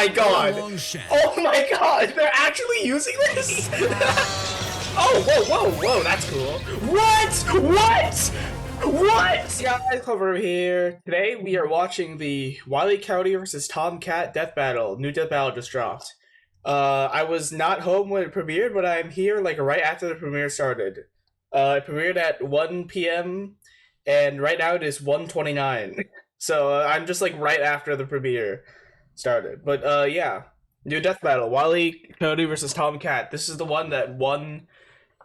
my god! Long shed. Oh my god! They're actually using this? Oh, whoa, that's cool. What? Guys, over here. Today we are watching the Wile E Coyote versus Tomcat Death Battle. New Death Battle just dropped. I was not home when it premiered, but I'm here like right after the premiere started. It premiered at 1 p.m. and right now it is 1:29. So I'm just like right after the premiere started. But yeah, New Death Battle, Wile E Coyote versus Tomcat. This is the one that won.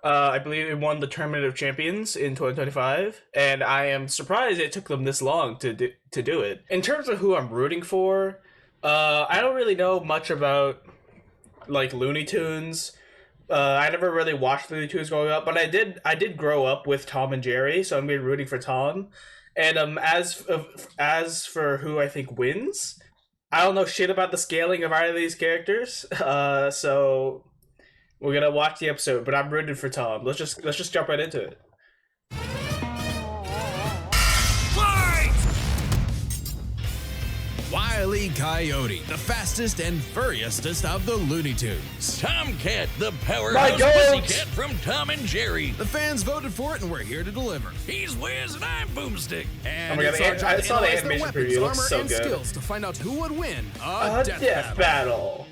I believe it won the Tournament of Champions in 2025, and I am surprised it took them this long to do it. In terms of who I'm rooting for, I don't really know much about like Looney Tunes. I never really watched Looney Tunes growing up, but I did grow up with Tom and Jerry, so I'm gonna be rooting for Tom. And as for who I think wins, I don't know shit about the scaling of either of these characters. So we're gonna watch the episode, but I'm rooting for Tom. Let's just jump right into it. Wile E Coyote, the fastest and furriestest of the Looney Tunes. Tomcat, the powerhouse pussycat from Tom and Jerry. The fans voted for it, and we're here to deliver. He's Wiz and I'm Boomstick. And oh my god, I saw the animation weapons, preview. It looks armor, so and good. skills to find out who would win a death battle.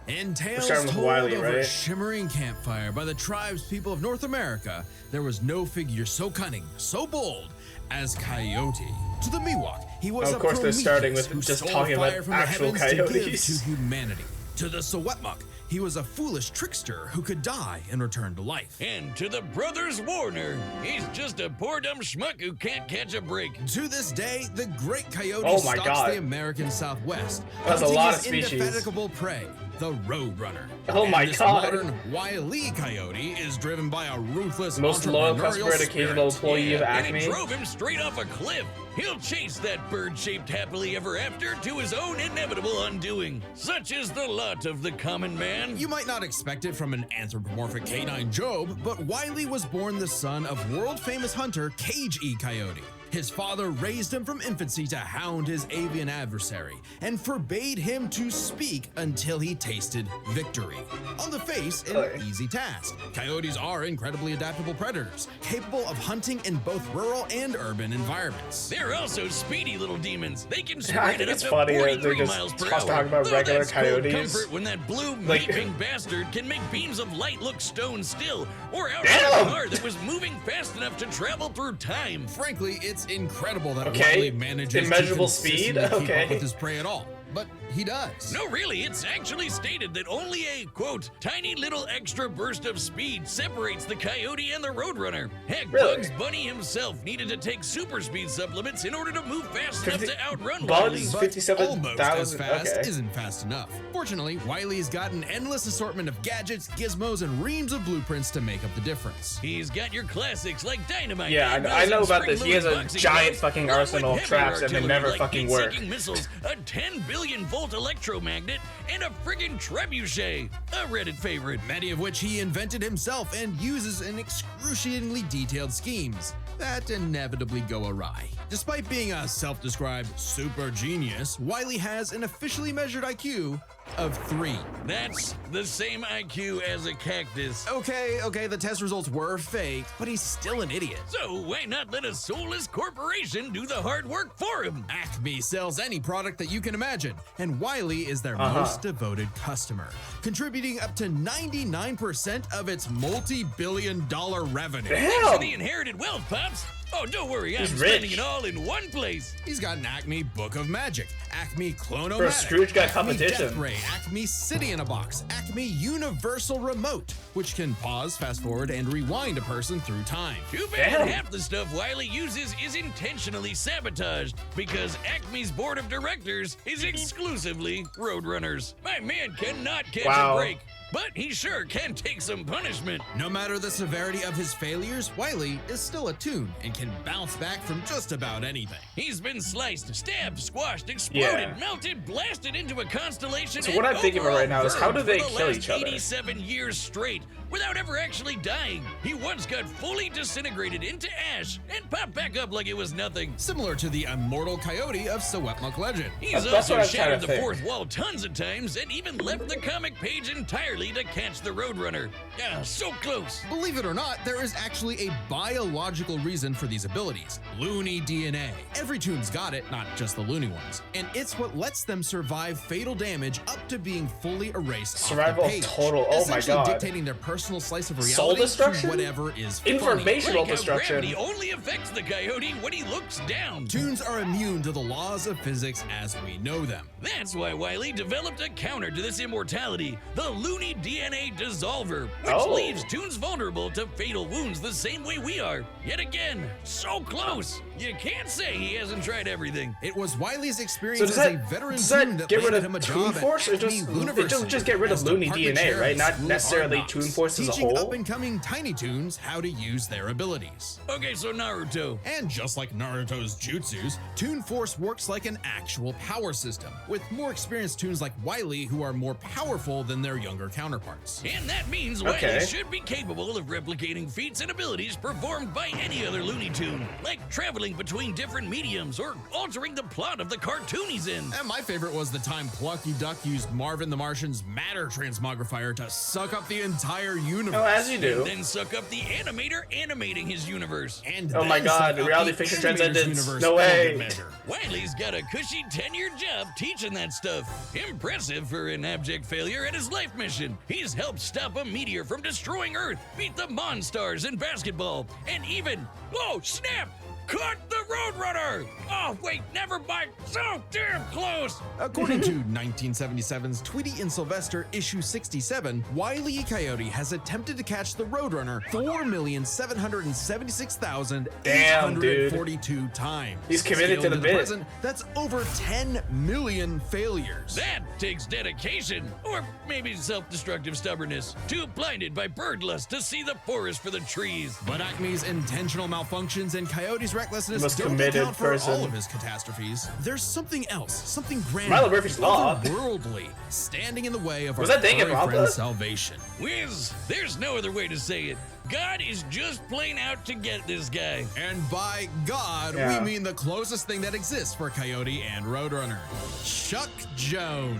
In tales starting with told Wile E, over a right? shimmering campfire by the tribes people of North America, there was no figure so cunning, so bold as Coyote. To the Miwok, he was Of course, they're starting with who just stole talking about fire from the actual heavens to give coyotes. to humanity. To the Sowetmuk, he was a foolish trickster who could die and return to life. And to the brothers Warner, he's just a poor dumb schmuck who can't catch a break. To this day, the great coyote Oh my stalks God. the American Southwest, That's a hunting lot his of species. indefatigable prey, the Roadrunner. Oh And my this God. modern Wile E Coyote is driven by a ruthless, Most loyal customer and entrepreneurial occasional spirit. employee of And Acme. it drove him straight off a cliff. He'll chase that bird-shaped happily ever after to his own inevitable undoing. Such is the lot of the common man. You might not expect it from an anthropomorphic canine Job, but Wile E was born the son of world-famous hunter Cage E Coyote. His father raised him from infancy to hound his avian adversary and forbade him to speak until he tasted victory. On the face, an easy task. Coyotes are incredibly adaptable predators, capable of hunting in both rural and urban environments. They're also speedy little demons. They can I sprint think it up it's to funny that 43 they're miles per just hour. talking about Though regular that's cold coyotes. comfort when that blue Like- leaping bastard can make beams of light look stone still, or outrun Damn! a car that was moving fast enough to travel through time. Frankly, it's incredible that Okay. Wile E manages Immeasurable to speed? consistently keep Okay. up with his prey at all. But he does. No, really, it's actually stated that only a, quote, tiny little extra burst of speed separates the coyote and the roadrunner. Heck, Really? Bugs Bunny himself needed to take super speed supplements in order to move fast enough 50 to outrun Wile E. Bugs, But 57,000. almost as fast Okay. isn't fast enough. Fortunately, Wile E's got an endless assortment of gadgets, gizmos, and reams of blueprints to make up the difference. He's got your classics like dynamite. Yeah, anvils, I know and about this. He has a spring-loaded boxing giant gloves, fucking along arsenal with of heavy traps and they artillery never like fucking work. heat-seeking missiles, a 10 billion volt electromagnet, and a friggin' trebuchet, a Reddit favorite. Many of which he invented himself and uses in excruciatingly detailed schemes that inevitably go awry. Despite being a self-described super genius, Wile E has an officially measured IQ of 3. That's the same IQ as a cactus. Okay, the test results were fake, but he's still an idiot. So why not let a soulless corporation do the hard work for him? Acme sells any product that you can imagine, and Wile E is their most devoted customer, contributing up to 99% of its multi-billion-dollar revenue. Thanks to the inherited wealth, Pops. Oh, don't worry, I'm He's spending rich. it all in one place. He's got an Acme Book of Magic, Acme Clonomatic, Bro, Scrooge got Acme competition. Death Ray, Acme City in a Box, Acme Universal Remote, which can pause, fast forward, and rewind a person through time. Too bad Damn. half the stuff Wile E uses is intentionally sabotaged because Acme's board of directors is exclusively Roadrunners. My man cannot catch Wow. a break, but he sure can take some punishment. No matter the severity of his failures, Wile E is still a Toon and can bounce back from just about anything. He's been sliced, stabbed, squashed, exploded, Yeah. melted, blasted into a constellation. So what and I'm thinking of overall right now is how do burned they for the kill last each other? 87 years straight. without ever actually dying. He once got fully disintegrated into ash and popped back up like it was nothing. Similar to the immortal coyote of Sewetmuk legend. He's That's also what I'm trying shattered to the think. fourth wall tons of times and even left the comic page entirely to catch the Roadrunner. Yeah, so close. Believe it or not, there is actually a biological reason for these abilities. Looney DNA. Every Toon's got it, not just the Looney ones. And it's what lets them survive fatal damage up to being fully erased Survival off the page. total, oh my essentially god. dictating their personal slice of reality Soul destruction? to whatever is funny. Informational Like how destruction. gravity only affects the coyote when he looks down. Toons are immune to the laws of physics as we know them. That's why Wile E developed a counter to this immortality, the Looney DNA Dissolver, which Oh. leaves Toons vulnerable to fatal wounds the same way we are. Yet again, so close. You can't say he hasn't tried everything. It was Wiley's So experience does as that, a veteran does Toon that that get rid landed him a of Toon job at Force, or Acme just University just get rid of as Looney department DNA, chair right? of Not School of necessarily Hard Knocks, Toon Force as a teaching whole? up-and-coming Tiny Toons how to use their abilities. Okay, so Naruto. And just like Naruto's jutsus, Toon Force works like an actual power system, with more experienced Toons like Wily who are more powerful than their younger counterparts. And that means Wile Okay. should be capable of replicating feats and abilities performed by any other Looney Tune, like traveling between different mediums or altering the plot of the cartoon he's in. And my favorite was the time Plucky Duck used Marvin the Martian's matter transmogrifier to suck up the entire universe. Oh, as you do. Then suck up the animator animating his universe. And Oh my then god, suck up reality the fiction animator's transcendence. universe No for way. good measure. Wiley's got a cushy 10-year job teaching that stuff. Impressive for an abject failure at his life mission. He's helped stop a meteor from destroying Earth, beat the Monstars in basketball, and even, oh snap, caught the Roadrunner! Oh wait, never mind, so damn close! According to 1977's Tweety and Sylvester issue 67, Wile E Coyote has attempted to catch the Roadrunner 4,776,842 times. He's committed to Scaled the bit. present, that's over 10 million failures. That takes dedication, or maybe self-destructive stubbornness, too blinded by bird lust to see the forest for the trees. But Acme's intentional malfunctions and Coyote's recklessness Most don't committed account for person. all of his catastrophes. There's something else, something grand, Milo Murphy's Law. otherworldly, standing in the way of Was our that Danganronpa? furry friend's salvation. Wiz, there's no other way to say it. God is just plain out to get this guy. And by God, Yeah. we mean the closest thing that exists for Coyote and Roadrunner. Chuck Jones.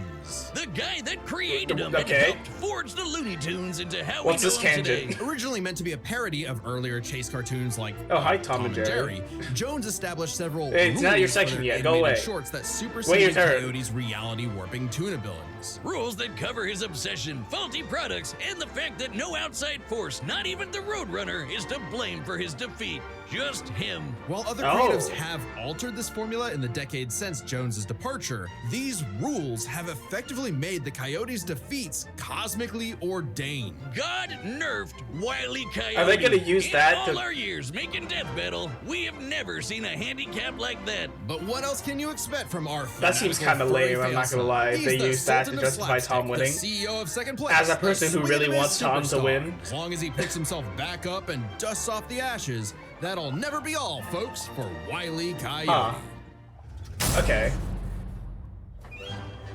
The guy that created him Okay. and helped forge the Looney Tunes into how What's we know this him tangent? today. Originally meant to be a parody of earlier chase cartoons like Oh, hi, Tom and Jerry. Jones established several Hey, it's not your rules for section their yet. Go animated away. shorts that Wait superseded your turn. Coyote's reality warping Toon abilities. Rules that cover his obsession, faulty products, and the fact that no outside force, not even the Roadrunner, is to blame for his defeat. Just him. While other Oh. creatives have altered this formula in the decades since Jones's departure, these rules have effectively made the Coyote's defeats cosmically ordained. God nerfed Wile E Coyote. Are they gonna use in that all to- our years making Death Battle, we have never seen a handicap like that. But what else can you expect from our That seems fanatical kinda lame, furry I'm not fail gonna lie. son? They He's the used that to Sultan of justify Tom Slapstick, winning. The CEO of second place. As a the person who really swinging wants Tom to superstar. win. As long as he picks himself back up and dusts off the ashes, that'll never be all, folks, for Wile E Coyote. Okay.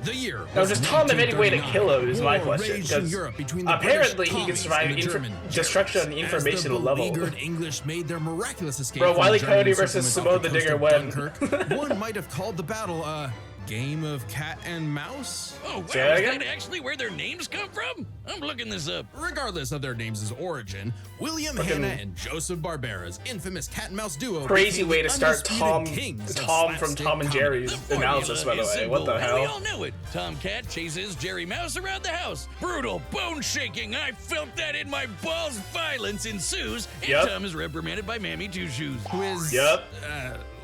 The year Now, does Tom have any way to 1939. kill him is my War question, raged in 'cause Europe between the apparently British he can colonies survive and the German destruction on the As informational the level. beleaguered English made their miraculous escape Bro, from Wile E German Coyote versus settlement off Simone the coast Digger of when- Dunkirk, one might have called the battle a game of cat and mouse. Oh, wow, Say that is again? that actually where their names come from? I'm looking this up. Regardless of their names' origin, William Fucking- Hanna and Joseph Barbera's infamous cat and mouse duo Crazy became way the to start undisputed kings of Tom from slapstick Tom and comedy. Jerry's The analysis, by formula the is way. What simple, the and we hell? all know it. Tomcat chases Jerry Mouse around the house. Brutal, bone-shaking, I felt that in my balls. Violence ensues, and Yep. Tom is reprimanded by Mammy Two Shoes. Who is, Yep.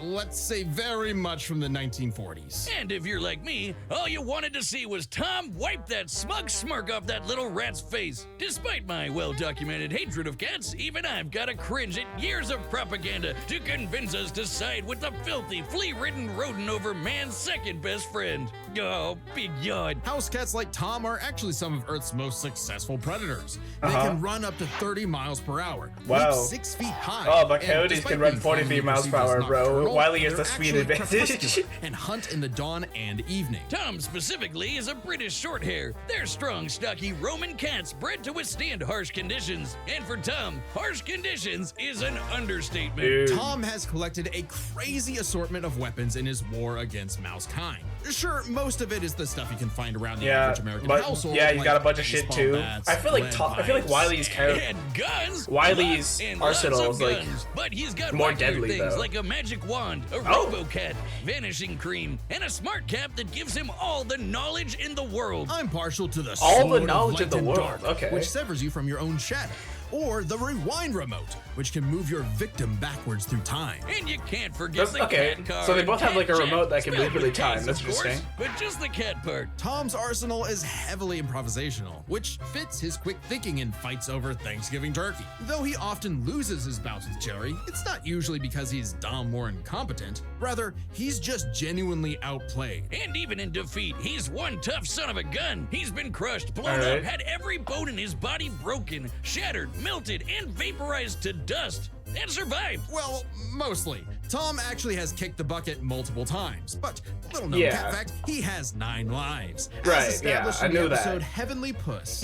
let's say, very much from the 1940s. And if you're like me, all you wanted to see was Tom wipe that smug smirk off that little rat's face. Despite my well-documented hatred of cats, even I've got to cringe at years of propaganda to convince us to side with the filthy, flea-ridden rodent over man's second best friend. Oh, big yawn. House cats like Tom are actually some of Earth's most successful predators. They Uh-huh. can run up to 30 miles per hour, Wow. leap 6 feet high. Oh, but and coyotes despite can run being 43 commonly miles per perceived as hour, bro. nocturnal, patrol, Wile E is they're the speed actually advantage. crepuscular and hunt in the dawn and evening. Tom specifically is a British shorthair. They're strong, stocky Roman cats bred to withstand harsh conditions. And for Tom, harsh conditions is an understatement. Dude. Tom has collected a crazy assortment of weapons in his war against Mousekind. Sure, most of it is the stuff you can find around the average American but household. yeah, he's like got a bunch of shit baseball too. bats, I feel like lead Wile's pipes. And guns. Wile's lots and arsenal lots is of like guns. But he's got more wackier deadly, things though. like a magic wand, a Oh. robo-cat, vanishing cream, and a smart cap that gives him all the knowledge in the world. I'm partial to the All the sword knowledge of of the light and world, dark, okay. which severs you from your own shadow, or the rewind remote, which can move your victim backwards through time. And you can't forget the okay, cat card. so they both have, like, a Cat remote that can spelled manipulate with time. Ks, That's of course, interesting. But just the cat part. Tom's arsenal is heavily improvisational, which fits his quick thinking in fights over Thanksgiving turkey. Though he often loses his bouts with Jerry, it's not usually because he's dumb or incompetent. Rather, he's just genuinely outplayed. And even in defeat, he's one tough son of a gun. He's been crushed, blown All right. up, had every bone in his body broken, shattered, melted, and vaporized to dust, and survived. Well, mostly. Tom actually has kicked the bucket multiple times, but little known Yeah. cat fact, he has 9 lives. Right, As established yeah, I in the knew that. episode Heavenly Puss.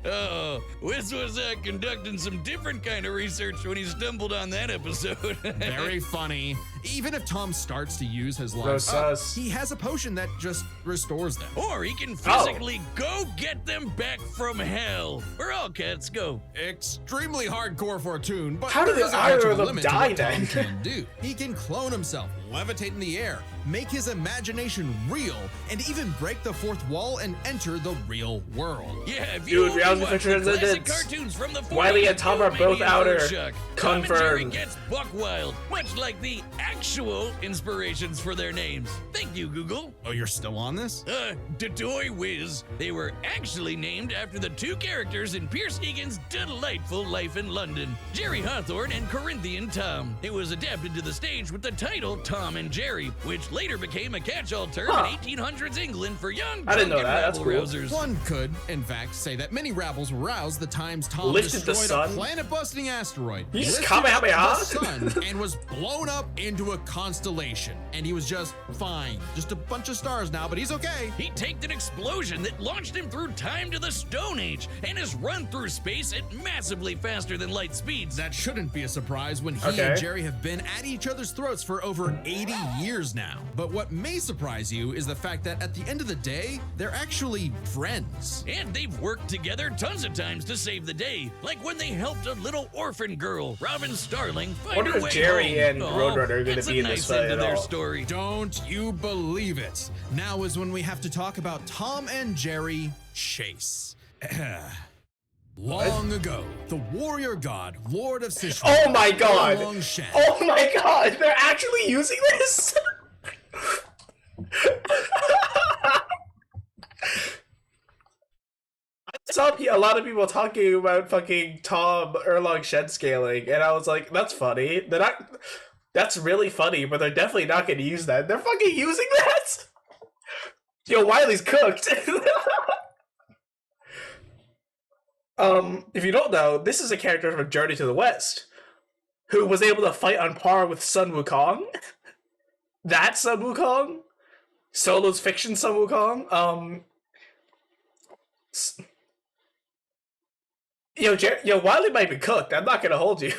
Oh, Wiz was conducting some different kind of research when he stumbled on that episode. Very funny. Even if Tom starts to use his No lives up, sus. he has a potion that just restores them. Or he Oh. can physically go get them back from hell. Where all cats go. Extremely hardcore for a Toon, but How do there is a either natural of them limit to die what Tom then? can do. He can clone himself, levitate in the air, make his imagination real, and even break the fourth wall and enter the real world. Yeah, if Dude, you only reality watch feature the classic incidents. cartoons from the 40s, Wile E and Tom you are may both be in outer. for a shock. Tom and Jerry Confirmed. gets buck wild, much like the actual inspirations for their names. Thank you, Google. Oh, you're still on this? Dodoy Whiz. They were actually named after the two characters in Pierce Egan's delightful life in London, Jerry Hawthorne and Corinthian Tom. It was adapted to the stage with the title Tom and Jerry, which later became a catch-all term Huh. in 1800s England for young I didn't know drunken that. That's cool. rabble-rousers. One could, in fact, say that many rabbles were roused the times Tom Lifted the destroyed a sun? planet-busting asteroid, You just lifted Kamehameha? up the sun, and was blown up into a constellation. And he was just fine. Just a bunch of stars now, but he's okay. He taked an explosion that launched him through time to the Stone Age and has run through space at massively faster than light speeds. That shouldn't be a surprise when he Okay. and Jerry have been at each other's throats for over 80 years now. But what may surprise you is the fact that at the end of the day, they're actually friends. And they've worked together tons of times to save the day, like when they helped a little orphan girl, Robin Starling, find Wonder her if way Jerry home. and Roadrunner are gonna that's be a in this nice fight end to at their all. story. Don't you believe it? Now is when we have to talk about Tom and Jerry chase. Long ago, the warrior god, Lord of Sichuan, Oh my god! Longshan, Oh my god! They're actually using this? I saw a lot of people talking about fucking Tom Erlong shed scaling, and I was like, that's funny. They're not. That's really funny, but they're definitely not going to use that. They're fucking using that? Yo, Wiley's cooked. If you don't know, this is a character from Journey to the West who was able to fight on par with Sun Wukong. That Sun Wukong? Solo's fiction Sun Wukong? Yo, Wiley might be cooked. I'm not gonna hold you.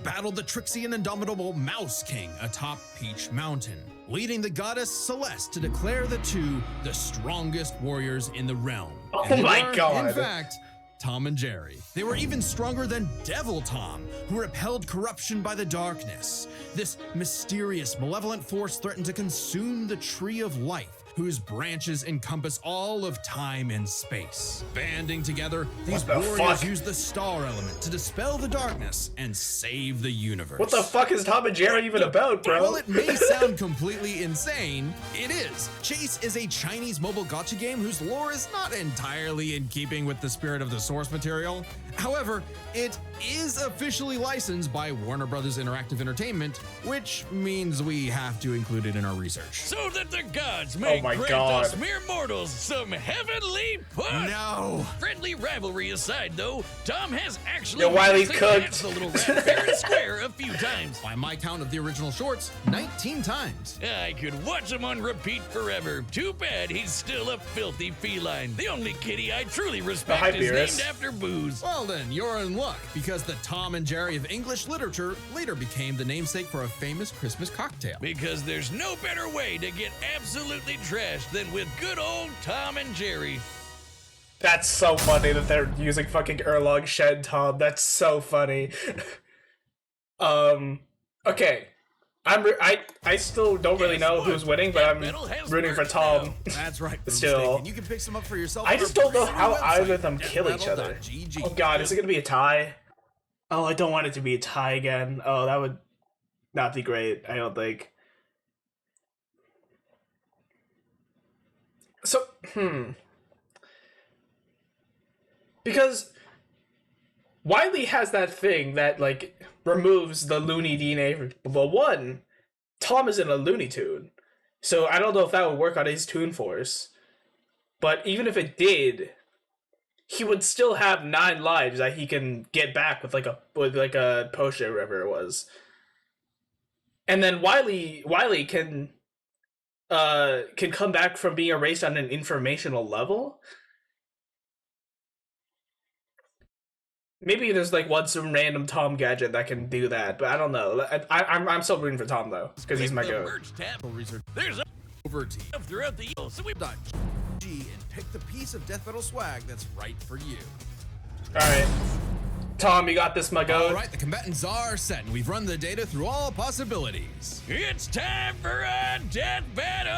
battled the tricksy and indomitable Mouse King atop Peach Mountain, leading the goddess Celeste to declare the two the strongest warriors in the realm. Oh And they my were, God. In fact, Tom and Jerry. They were even stronger than Devil Tom, who repelled corruption by the darkness. This mysterious, malevolent force threatened to consume the Tree of Life, whose branches encompass all of time and space. Banding together, these What the warriors fuck? use the star element to dispel the darkness and save the universe. What the fuck is Tom and Jerry even about, bro? While it may sound completely insane, it is. Chase is a Chinese mobile gacha game whose lore is not entirely in keeping with the spirit of the source material. However, it is officially licensed by Warner Brothers Interactive Entertainment, which means we have to include it in our research. So that the gods may my Grant god. us mere mortals some heavenly push. No! Friendly rivalry aside, though, Tom has actually Yo, Wile's managed to cooked. catch the little rat fair and square a few times. By my count of the original shorts, 19 times. I could watch him on repeat forever. Too bad he's still a filthy feline. The only kitty I truly respect hi, is Beerus. named after booze. Well then, you're in luck, because the Tom and Jerry of English literature later became the namesake for a famous Christmas cocktail. Because there's no better way to get absolutely trashed than with good old Tom and Jerry. That's so funny that they're using fucking Erlong Shed Tom. That's so funny. Okay. I still don't really know who's winning, but I'm rooting for Tom. That's right, Still. You can pick some up for yourself. I on just our don't know brand how new either of website, them kill each other. deathbattle.gg. Oh god, is it gonna be a tie? Oh, I don't want it to be a tie again. Oh, that would not be great, I don't think. So, Because Wiley has that thing that, like, removes the Looney DNA. Well, one, Tom is in a Looney Tune. So I don't know if that would work on his Toon Force. But even if it did, he would still have 9 lives that he can get back with like a potion or whatever it was. And then Wiley can come back from being erased on an informational level. Maybe there's like some random Tom gadget that can do that, but I don't know. I'm still rooting for Tom though, because he's my The goat. merch tab, Research there's over to a throughout the year, so we G and pick the piece of Death Battle swag that's right for you. All right, Tom, you got this, my goat. All right, the combatants are set, and we've run the data through all possibilities. It's time for a death battle!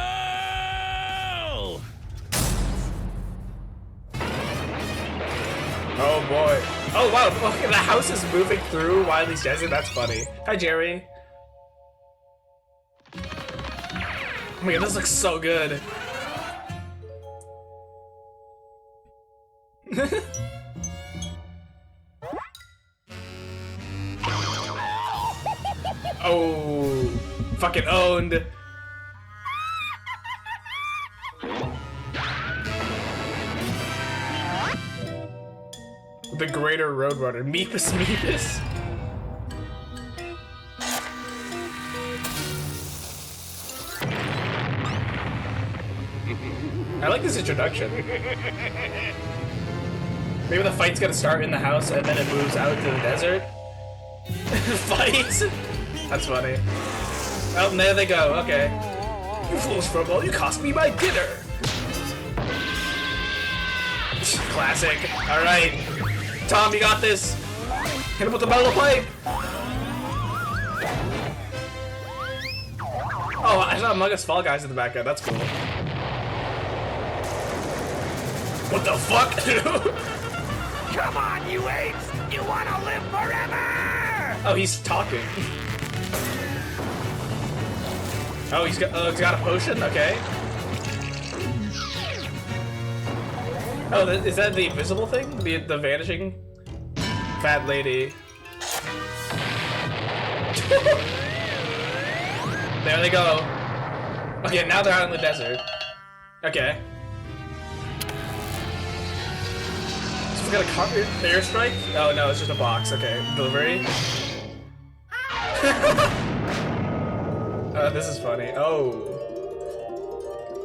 Oh boy. Oh wow, okay, the house is moving through Wiley's desert. That's funny. Hi, Jerry. Oh my god, this looks so good. Oh, fucking owned. The Greater Roadrunner. Meepus Meepus. I like this introduction. Maybe the fight's gonna start in the house and then it moves out to the desert. Fight! That's funny. Oh, there they go. Okay. You fools, Frobel, you cost me my dinner! Classic. Alright. Tom, you got this! Hit him with the metal pipe! Oh, I saw Among Us Fall Guys in the background. That's cool. What the fuck? Come on, you apes! You wanna live forever! Oh, he's talking. Oh, he's got a potion? Okay. Oh, is that the invisible thing? The vanishing fat lady. There they go. Okay, now they're out in the desert. Okay. So we got a airstrike? Oh no, it's just a box. Okay, delivery. This is funny. Oh.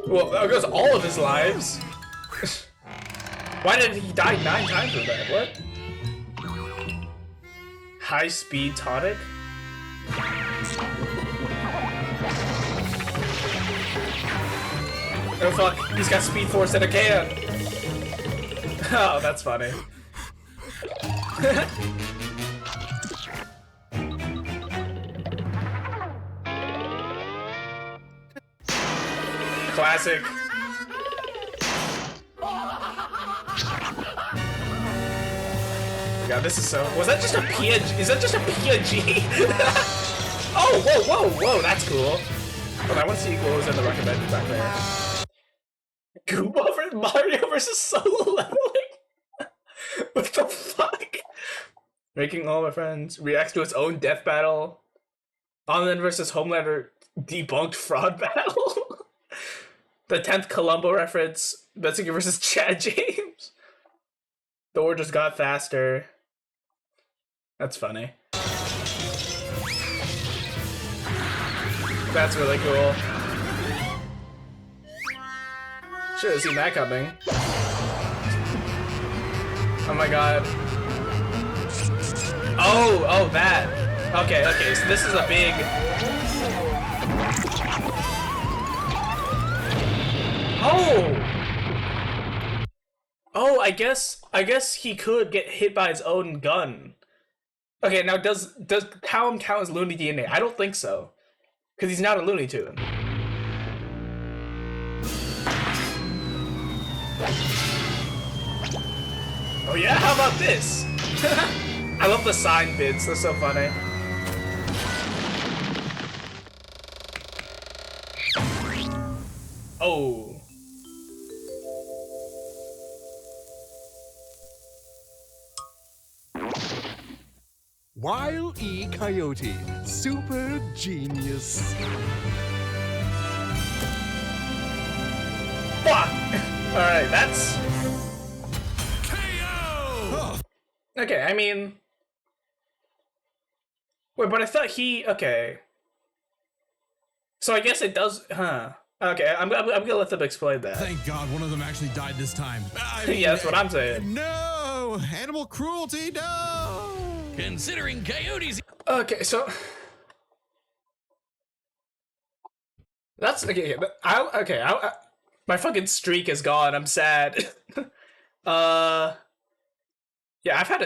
Well, there goes all of his lives. Why did he die 9 times with that? What? High speed tonic? Oh fuck, he's got speed force in a can! Oh, that's funny. Classic. Oh god, this is so. Was that just a PNG? Is that just a PNG? Oh, whoa, whoa, whoa, that's cool. Hold on, I want to see what was in the recommended back there. Goomba vs. Mario versus solo leveling? What the fuck? Making all my friends reacts to its own death battle. Online versus Homelander debunked fraud battle. The 10th Columbo reference. Metzger versus Chad James. The war just got faster. That's funny. That's really cool. Should have seen that coming. Oh my god. Oh, that. Okay, so this is a big... Oh, I guess he could get hit by his own gun. Okay, now does Tom count as Looney DNA? I don't think so. Because he's not a Looney Tune. Oh yeah, how about this? I love the sign bits, they're so funny. Oh. Wile E Coyote, super genius. Fuck! Alright, that's... KO! Okay, I mean... Wait, but I thought he... Okay. So I guess it does... Huh. Okay, I'm gonna let them explain that. Thank God one of them actually died this time. I mean, Yeah, that's what I'm saying. No! Animal cruelty, no! Considering Coyote's Okay, so... That's... Okay, but my fucking streak is gone, I'm sad. Yeah, I've had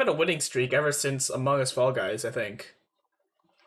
a winning streak ever since Among Us Fall Guys, I think.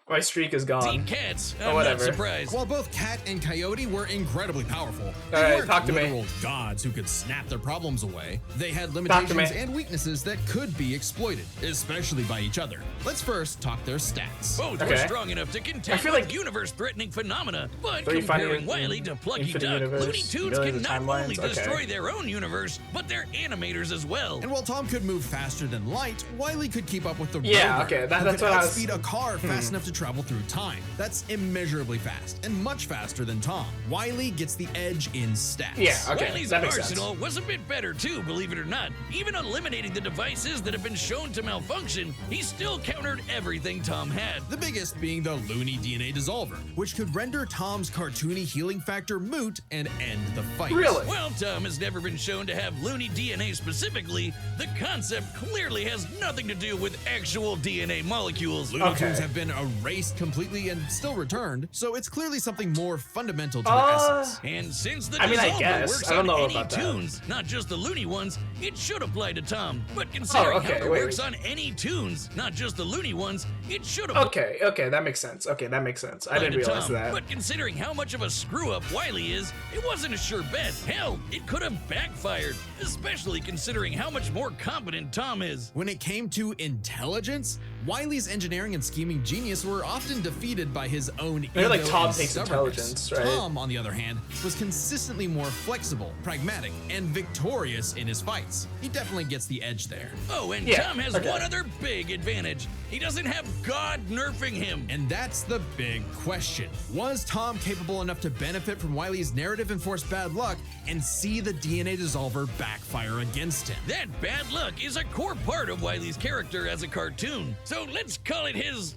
My streak is gone. cats, Oh, I'm whatever. not surprised. While both Cat and Coyote were incredibly powerful, they Alright, weren't talk to me. literal gods who could snap their problems away. They had to me. limitations and weaknesses that could be exploited, especially by each other. Let's first talk their stats. Both were Okay. strong enough to contend I feel with like- universe-threating phenomena, but So you find it comparing in Wile E to Plucky Infinite Duck, Universe, Looney Tunes millions can of not only timelines? Okay. destroy their own universe, but their animators as well. And while Tom could move faster than light, Wile E could keep up with the Yeah, Rover, okay, who that's could what I was- outspeed a car fast enough to travel through time. That's immeasurably fast, and much faster than Tom. Wile E gets the edge in stats. Yeah, okay, Wile's that makes sense. arsenal was a bit better too, believe it or not. Even eliminating the devices that have been shown to malfunction, he still countered everything Tom had. The biggest being the Looney DNA Dissolver, which could render Tom's cartoony healing factor moot and end the fight. Really? While Tom has never been shown to have Looney DNA specifically, the concept clearly has nothing to do with actual DNA molecules. Looney Okay. Tunes have been erased completely and still returned, so it's clearly something more fundamental to their essence. And since the I mean, I Dissolver guess. works I don't on know any about that. tunes, not just the Looney ones, it should apply to Tom. But considering okay, how it wait. works on any tunes, not just the Looney ones, it should apply Okay, that makes sense. I didn't to realize Tom. that. But considering how much of a screw-up Wile E is, it wasn't a sure bet. Hell, it could have backfired, especially considering how much more competent Tom is. When it came to intelligence, Wile E's engineering and scheming genius were often defeated by his own Maybe, like, ego Tom and takes stubbornness. intelligence, right? Tom, on the other hand, was consistently more flexible, pragmatic, and victorious in his fights. He definitely gets the edge there. Oh, and Yeah, Tom has okay. one other big advantage. He doesn't have God nerfing him. And that's the big question. Was Tom capable enough to benefit from Wile E's narrative-enforced bad luck and see the DNA Dissolver backfire against him? That bad luck is a core part of Wile E's character as a cartoon. So let's call it his,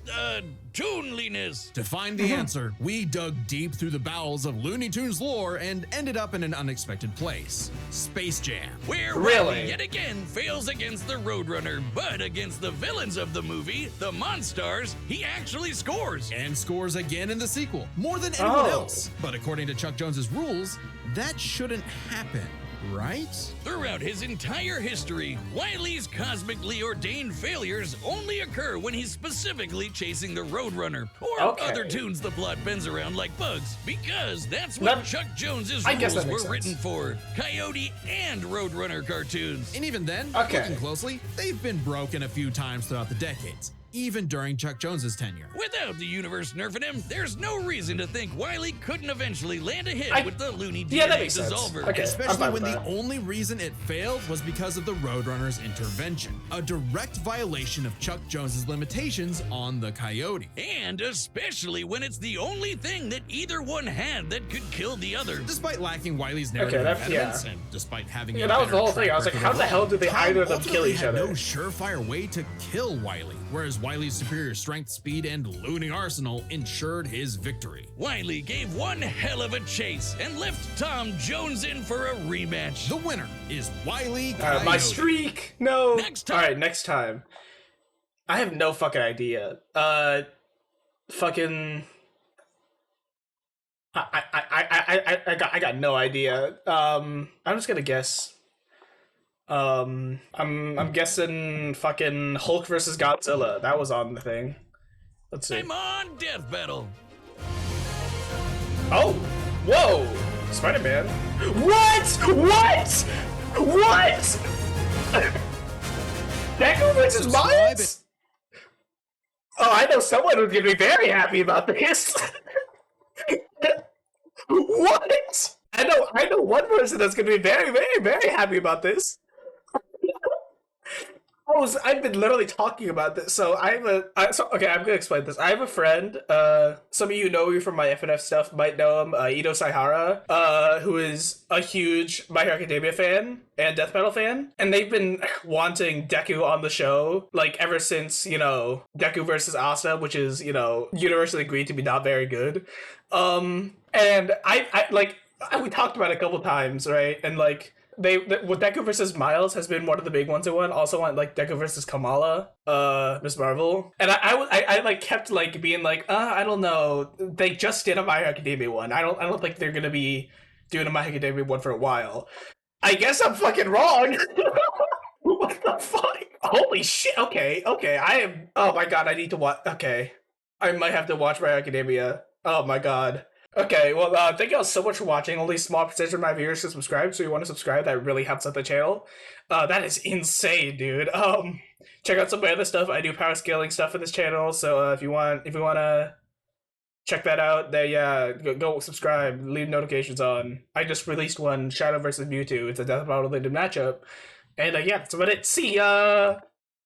toonliness. To find the answer, we dug deep through the bowels of Looney Tunes lore and ended up in an unexpected place: Space Jam. Where Really? Wile E yet again fails against the Roadrunner, but against the villains of the movie, the Monstars, he actually scores. And scores again in the sequel, more than anyone Oh. else. But according to Chuck Jones's rules, that shouldn't happen, right? Throughout his entire history, Wile E's cosmically ordained failures only occur when he's specifically chasing the Roadrunner or Okay. other tunes the plot bends around like bugs, because that's what That- Chuck Jones's I guess rules that were makes sense. written for: Coyote and Roadrunner cartoons. And even then, Okay. looking closely, they've been broken a few times throughout the decades. even during Chuck Jones's tenure. Without the universe nerfing him, there's no reason to think Wile E couldn't eventually land a hit with the Looney Tunes that makes sense. dissolver. Okay. Especially when the only reason it failed was because of the Roadrunner's intervention, a direct violation of Chuck Jones's limitations on the Coyote. And especially when it's the only thing that either one had that could kill the other. Despite lacking Wile's narrative impediments, and despite having a that was better the whole thing. track I was like, record how the hell did they Tom either of them kill ultimately each had other? no surefire way to kill Wile, whereas Wile's superior strength, speed, and looting arsenal ensured his victory. Wile E gave one hell of a chase and left Tom Jones in for a rematch. The winner is Wile E Coyote. My streak! No! Next time. Alright, next time. I have no fucking idea. Fucking... I got no idea. I'm just gonna guess. I'm guessing fucking Hulk versus Godzilla. That was on the thing. Let's see. I'm on Death Battle. Oh! Whoa! Spider-Man. What? What? What? Deku versus Miles? Oh, I know someone who's gonna be very happy about this. What? I know one person that's gonna be very, very, very happy about this. I've been literally talking about this. So okay, I'm gonna explain this. I have a friend. Some of you know me from my FNF stuff might know him. Ito Saihara, who is a huge My Hero Academia fan and Death Metal fan, and they've been wanting Deku on the show like ever since Deku versus Asa, which is universally agreed to be not very good. And we talked about it a couple times, right? And like. With Deku versus Miles has been one of the big ones. I also want like Deku versus Kamala, Miss Marvel, and I like kept like being like, I don't know. They just did a My Hero Academia one. I don't think they're gonna be doing a My Hero Academia one for a while. I guess I'm fucking wrong. What the fuck? Holy shit. Okay. I am. Oh my god. I need to watch. Okay. I might have to watch My Hero Academia. Oh my god. Okay, well, thank you all so much for watching. Only a small percentage of my viewers can subscribe, so you want to subscribe, that really helps out the channel. That is insane, dude. Check out some of my other stuff. I do power scaling stuff in this channel, so if you want to check that out, then yeah, go subscribe, leave notifications on. I just released one, Shadow versus Mewtwo. It's a Death Battle related matchup. And yeah, that's about it. See ya!